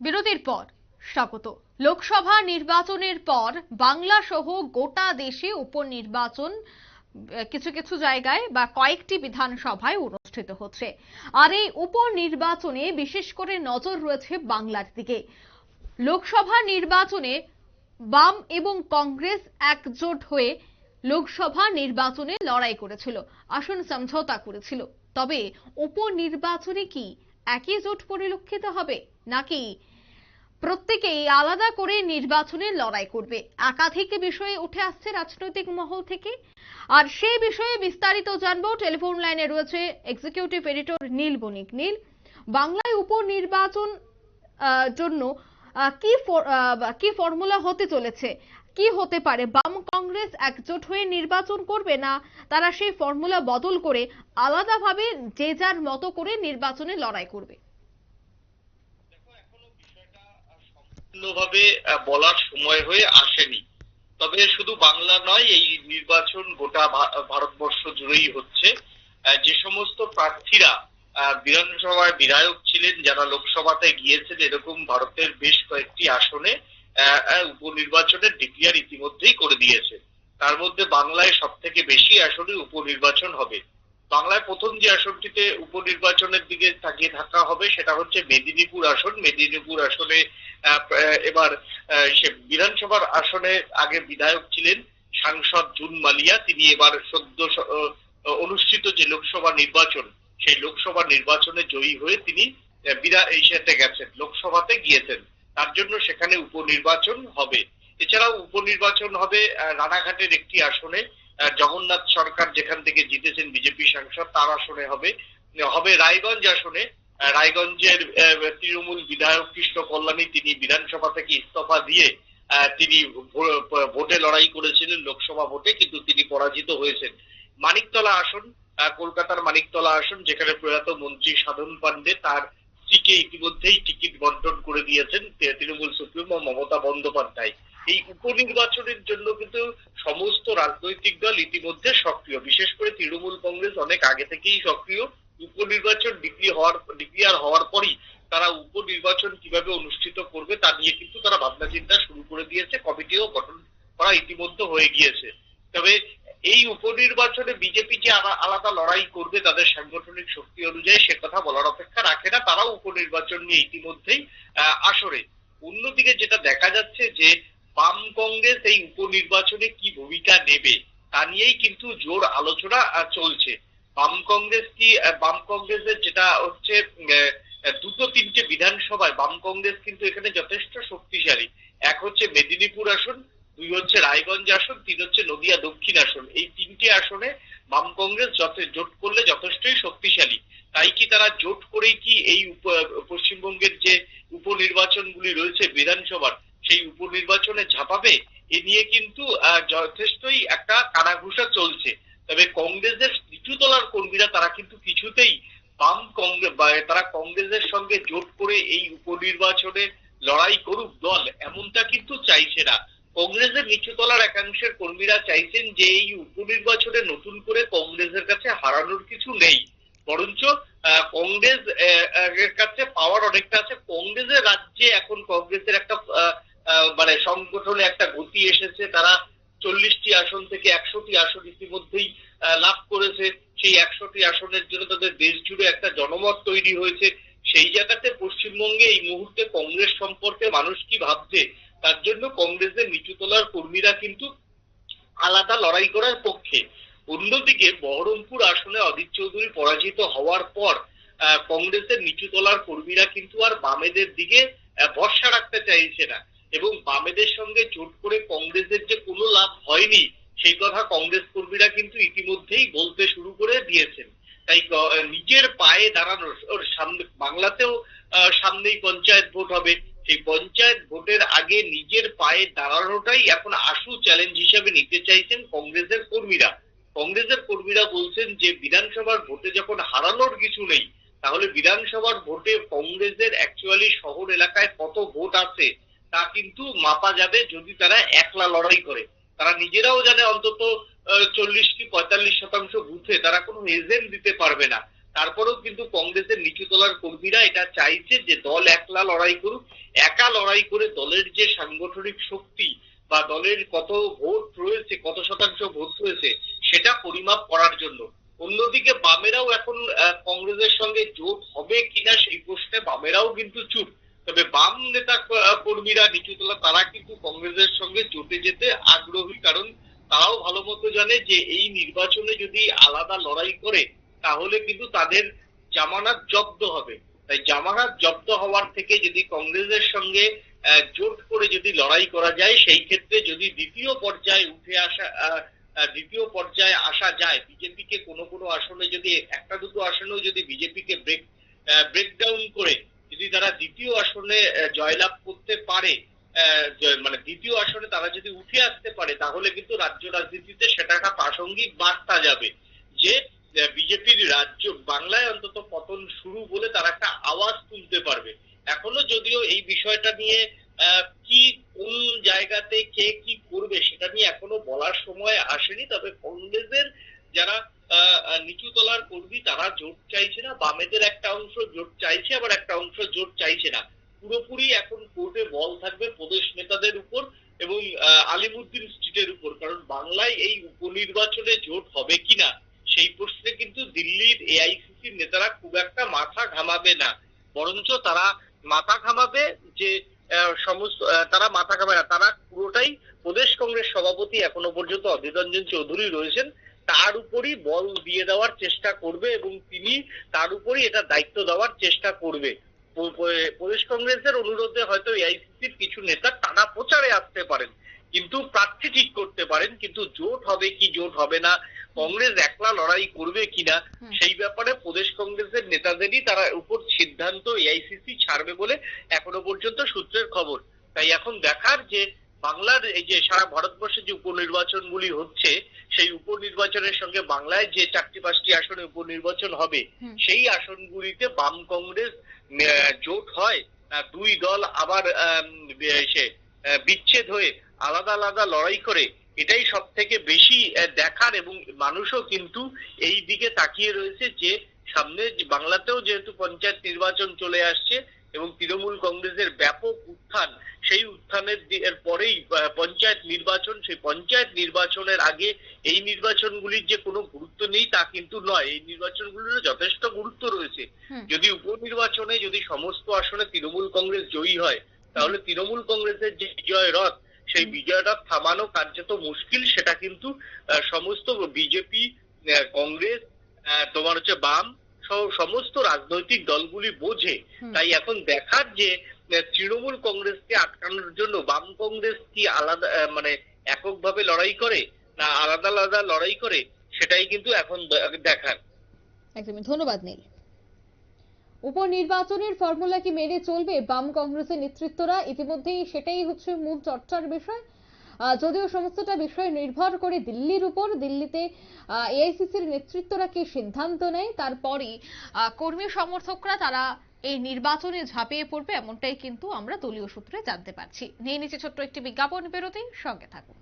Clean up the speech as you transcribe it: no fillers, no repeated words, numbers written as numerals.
বিরতির পর স্বাগত। লোকসভা নির্বাচনের পর বাংলা সহ গোটা দেশে উপনির্বাচন কিছু কিছু জায়গায় বা কয়েকটি বিধানসভায় অনুষ্ঠিত হচ্ছে। আর এই উপনির্বাচনে বিশেষ করে নজর রয়েছে বাংলার দিকে। লোকসভা নির্বাচনে বাম এবং কংগ্রেস একজোট হয়ে লোকসভা নির্বাচনে লড়াই করেছিল, আসন সমঝোতা করেছিল। তবে উপনির্বাচনে কি একই জোট পরিলক্ষিত হবে, নাকি প্রত্যেকেই আলাদা করে নির্বাচনে লড়াই করবে? একাধিক বিষয়ে উঠে আসছে রাজনৈতিক মহল থেকে। আর সেই বিষয়ে বিস্তারিত জানবো। টেলিফোন লাইনে রয়েছে এক্সিকিউটিভ এডিটর নীল বণিক। নীল, বাংলায় উপনির্বাচন জন্য কি ফর্মুলা হতে চলেছে, কি হতে পারে? বাম কংগ্রেস একজোট হয়ে নির্বাচন করবে, না তারা সেই ফর্মুলা বদল করে আলাদাভাবে যে যার মতো করে নির্বাচনে লড়াই করবে? ভাবে বলার সময় হয়ে আসেনি। তবে শুধু বাংলা নয়, এই নির্বাচন গোটা ভারতবর্ষ জুড়েই হচ্ছে। যে সমস্ত প্রার্থীরা বিধানসভায় বিধায়ক ছিলেন, যারা লোকসভাতে গিয়েছেন, এরকম ভারতের বেশ কয়েকটি আসনে উপনির্বাচনের ডিক্লিয়ার ইতিমধ্যেই করে দিয়েছে। তার মধ্যে বাংলায় সব থেকে বেশি আসনে উপনির্বাচন হবে। বাংলায় প্রথম যে আসনটিতে উপনির্বাচনের দিকে তাকিয়ে থাকা হবে সেটা হচ্ছে মেদিনীপুর আসন। মেদিনীপুর আসনে এবার সে বিধানসভার আসনে আগে বিধায়ক ছিলেন সাংসদ জুন মালিয়া। তিনি এবার সদ্য অনুষ্ঠিত যে লোকসভা নির্বাচন, সেই লোকসভা নির্বাচনে জয়ী হয়ে তিনি ইসেতে গেছেন, লোকসভাতে গিয়েছেন। তার জন্য সেখানে উপনির্বাচন হবে। এছাড়াও উপনির্বাচন হবে রানাঘাটের একটি আসনে। জগন্নাথ সরকার যেখান থেকে জিতেছেন বিজেপি সাংসদ, তার আসনে হবে। হবে রায়গঞ্জ আসনে। রায়গঞ্জের তৃণমূল বিধায়ক কৃষ্ণ কল্যাণী, তিনি বিধানসভা থেকে ইস্তফা দিয়ে তিনি ভোটে লড়াই করেছিলেন, লোকসভা ভোটে, কিন্তু তিনি পরাজিত হয়েছেন। মানিকতলা আসন, কলকাতার মানিকতলা আসন, যেখানে প্রয়াত মন্ত্রী সাধন পান্ডে তার স্ত্রীকে ইতিমধ্যেই টিকিট বন্টন করে দিয়েছেন তৃণমূল সুপ্রিমো মমতা বন্দ্যোপাধ্যায়। এই উপনির্বাচনের জন্য কিন্তু সমস্ত রাজনৈতিক দল ইতিমধ্যে সক্রিয়। বিশেষ করে তৃণমূল কংগ্রেস অনেক আগে থেকেই সক্রিয়। উপনির্বাচন ডিক্লিয়ার হওয়ার পরই তারা উপনির্বাচন কিভাবে অনুষ্ঠিত করবে তা নিয়ে কিন্তু তারা ভাবনা চিন্তা শুরু করে দিয়েছে। কমিটিও গঠন করা ইতিমধ্যে হয়ে গিয়েছে। তবে এই উপনির্বাচনে বিজেপি যে আলাদা লড়াই করবে তাদের সাংগঠনিক শক্তি অনুযায়ী, সে কথা বলার অপেক্ষা রাখে না। তারাও উপনির্বাচন নিয়ে ইতিমধ্যেই আসরে। অন্যদিকে যেটা দেখা যাচ্ছে যে বাম কংগ্রেস এই উপনির্বাচনে কি ভূমিকা নেবে তা নিয়েই কিন্তু জোর আলোচনা চলছে। বাম কংগ্রেসের যেটা হচ্ছে দুটো তিনটে বিধানসভায় বাম কংগ্রেস কিন্তু এখানে যথেষ্ট শক্তিশালী। এক হচ্ছে মেদিনীপুর আসন, দুই হচ্ছে রায়গঞ্জ আসন, তিন হচ্ছে নদিয়া দক্ষিণ আসন। এই তিনটে আসনে বাম কংগ্রেস জোট করলে যথেষ্টই শক্তিশালী। তাই কি তারা জোট করেই কি এই পশ্চিমবঙ্গের যে উপনির্বাচনগুলি রয়েছে বিধানসভার, সেই উপনির্বাচনে ঝাঁপাবে? এ নিয়ে কিন্তু যথেষ্টই একটা কানাঘুষা চলছে। তবে কংগ্রেসের নিচুতলার কর্মীরা তারা কিন্তু কিছুতেই তারা কংগ্রেসের সঙ্গে জোট করে এই উপনির্বাচনে লড়াই করুক দল, এমনটা কিন্তু চাইছে না। কংগ্রেসের নিচুতলার একাংশের কর্মীরা চাইছেন যে এই উপনির্বাচনে নতুন করে কংগ্রেসের কাছে হারানোর কিছু নেই, বরঞ্চ কংগ্রেস এর কাছে পাওয়ার অনেকটা আছে। কংগ্রেসের রাজ্যে এখন কংগ্রেসের একটা মানে সংগঠনে একটা গতি এসেছে। তারা 40টি আসন থেকে 100টি আসন ইতিমধ্যেই লাভ করেছে। সেই 100টি আসনের জন্য তাদের দেশ জুড়ে একটা জনমত তৈরি হয়েছে। সেই জায়গাতে পশ্চিমবঙ্গে এই মুহূর্তে কংগ্রেস সম্পর্কে মানুষ কি ভাবছে, তার জন্য কংগ্রেসের নিচুতলার কর্মীরা কিন্তু আলাদা লড়াই করার পক্ষে। অন্যদিকে বহরমপুর আসনে অধীর চৌধুরী পরাজিত হওয়ার পর কংগ্রেসের নিচুতলার কর্মীরা কিন্তু আর বামেদের দিকে ভরসা রাখতে চাইছে না, এবং বামেদের সঙ্গে জোট করে কংগ্রেসের যে কোনো লাভ হয়নি সেই কথা কংগ্রেস কর্মীরা কিন্তু ইতিমধ্যেই বলতে শুরু করে দিয়েছেন। তাই নিজের পায়ে দাঁড়ানোর সামনে বাংলাতেও সামনেই পঞ্চায়েত ভোট হবে। সেই পঞ্চায়েত ভোটের আগে নিজের পায়ে দাঁড়ানোটাই এখন আশু চ্যালেঞ্জ হিসেবে নিতে চাইছেন কংগ্রেসের কর্মীরা। কংগ্রেসের কর্মীরা বলছেন যে বিধানসভার ভোটে যখন হারানোর কিছু নেই, তাহলে বিধানসভার ভোটে কংগ্রেসের অ্যাকচুয়ালি শহর এলাকায় কত ভোট আছে তা কিন্তু মাপা যাবে যদি তারা একলা লড়াই করে। তারা নিজেরাও জানে অন্তত 40 কি 45% বুথে তারা কোনো এজেন্ট দিতে পারবে না। তারপরেও কিন্তু কংগ্রেসের নিচু তলার কর্মীরা এটা চাইছে যে দল একলা লড়াই করুক একা লড়াই করে দলের যে সাংগঠনিক শক্তি বা দলের কত ভোট রয়েছে, কত শতাংশ ভোট রয়েছে সেটা পরিমাপ করার জন্য। অন্যদিকে বামেরাও এখন কংগ্রেসের সঙ্গে জোট হবে কিনা সেই প্রশ্নে বামেরাও কিন্তু চুপ। তবে বাম নেতা কর্মীরা নিচুতলা তারা কিন্তু কংগ্রেসের সঙ্গে জোটে যেতে আগ্রহী, কারণ তারাও ভালো মতো জানে যে এই নির্বাচনে যদি আলাদা লড়াই করে তাহলে কিন্তু তাদের জামানত জব্দ হবে। তাই জামানত জব্দ হওয়ার থেকে যদি কংগ্রেসের সঙ্গে জোট করে যদি লড়াই করা যায়, সেই ক্ষেত্রে যদি দ্বিতীয় পর্যায়ে আসা যায়, বিজেপিকে কোনো কোনো আসনে যদি একটা দুটো আসনেও যদি বিজেপিকে ব্রেকডাউন করে যদি তারা দ্বিতীয় আসনে জয়লাভ করতে পারে, মানে দ্বিতীয় আসনে তারা যদি উঠে আসতে পারে, তাহলে কিন্তু রাজ্য রাজনীতিতে সেটা একটা প্রাসঙ্গিক বার্তা যাবে যে বিজেপির রাজ্য বাংলায় অন্তত পতন শুরু বলে তারা একটা আওয়াজ তুলতে পারবে। এখনো যদিও এই বিষয়টা নিয়ে কি কোন জায়গাতে কে কি করবে সেটা নিয়ে এখনো বলার সময় আসেনি। তবে কংগ্রেসের যারা নিচু তলার কর্মী তারা জোট চাইছে না, বামেদের একটা অংশ জোট চাইছে, আবার একটা অংশ জোট চাইছে না। পুরোপুরি এখন কোর্টে বল থাকবে প্রদেশ নেতাদের উপর এবং আলিমুদ্দিন স্ট্রিটের উপর, কারণ বাংলায় এই উপনির্বাচনে জোট হবে কিনা সেই প্রশ্নে কিন্তু দিল্লির এআইসিসির নেতারা খুব একটা মাথা ঘামাবে না, বরঞ্চ তারা মাথা ঘামাবে যে তারা মাথা ঘামাবে না, তারা পুরোটাই প্রদেশ কংগ্রেস সভাপতি এখনো পর্যন্ত অধীর রঞ্জন চৌধুরী রয়েছেন তার উপরই বল দিয়ে দেওয়ার চেষ্টা করবে এবং তিনি তার উপরই এটা দায়িত্ব দেওয়ার চেষ্টা করবে। প্রদেশ কংগ্রেসের অনুরোধে হয়তো এআইসিসির কিছু নেতা টানা প্রচারে আসতে পারেন, কিন্তু প্রার্থী ঠিক করতে পারেন, কিন্তু জোট হবে কি জোট হবে না, কংগ্রেস একলা লড়াই করবে কিনা সেই ব্যাপারে প্রদেশ কংগ্রেসের নেতাদেরই তারা উপর সিদ্ধান্ত এআইসিসি ছাড়বে বলে এখনো পর্যন্ত সূত্রের খবর। তাই এখন দেখার যে বাংলার এই যে সারা ভারতবর্ষে যে উপনির্বাচনগুলি হচ্ছে সেই উপনির্বাচনের সঙ্গে বাংলায় যে 4-5টি আসনে উপনির্বাচন হবে সেই আসনগুলিতে বাম কংগ্রেস জোট হয় না দুই দল আবার বিচ্ছেদ হয়ে আলাদা আলাদা লড়াই করে, এটাই সব থেকে বেশি দেখার। এবং মানুষও কিন্তু এই দিকে তাকিয়ে রয়েছে যে সামনে বাংলাতেও যেহেতু পঞ্চায়েত নির্বাচন চলে আসছে এবং তৃণমূল কংগ্রেসের ব্যাপক উত্থান, সেই উত্থানের পরেই পঞ্চায়েত নির্বাচন, সেই পঞ্চায়েত নির্বাচনের আগে এই নির্বাচনগুলির যে কোনো গুরুত্ব নেই তা কিন্তু নয়, এই নির্বাচনগুলির যথেষ্ট গুরুত্ব রয়েছে। যদি উপনির্বাচনে যদি সমস্ত আসনে তৃণমূল কংগ্রেস জয়ী হয় তাহলে তৃণমূল কংগ্রেসের যে বিজয় রথ সেই বিজয়টা থামানো কার্যত মুশকিল। সেটা কিন্তু সমস্ত বিজেপি, কংগ্রেস, তোমার হচ্ছে বাম সহ সমস্ত রাজনৈতিক দলগুলি বোঝে। তাই এখন দেখার যে তৃণমূল কংগ্রেসকে আটকানোর জন্য বাম কংগ্রেস কি আলাদা মানে এককভাবে লড়াই করে না আলাদা আলাদা লড়াই করে, সেটাই কিন্তু এখন দেখার। একদমই ধন্যবাদ নীল। উপনির্বাচনের ফর্মুলা কি মেনে চলবে বাম কংগ্রেসের নেতৃত্বরা? ইতিমধ্যেই সেটাই হচ্ছে মূল চর্চার বিষয়। যদিও সমস্তটা বিষয় নির্ভর করে দিল্লির উপর, দিল্লিতে এআইসিসির নেতৃত্বরা কি সিদ্ধান্ত নেয় তারপরই কর্মী সমর্থকরা তারা এই নির্বাচনে ঝাঁপিয়ে পড়বে, এমনটাই কিন্তু আমরা দলীয় সূত্রে জানতে পারছি। নিয়ে নিচে ছোট্ট একটি বিজ্ঞাপন বিরতি, সঙ্গে থাকুন।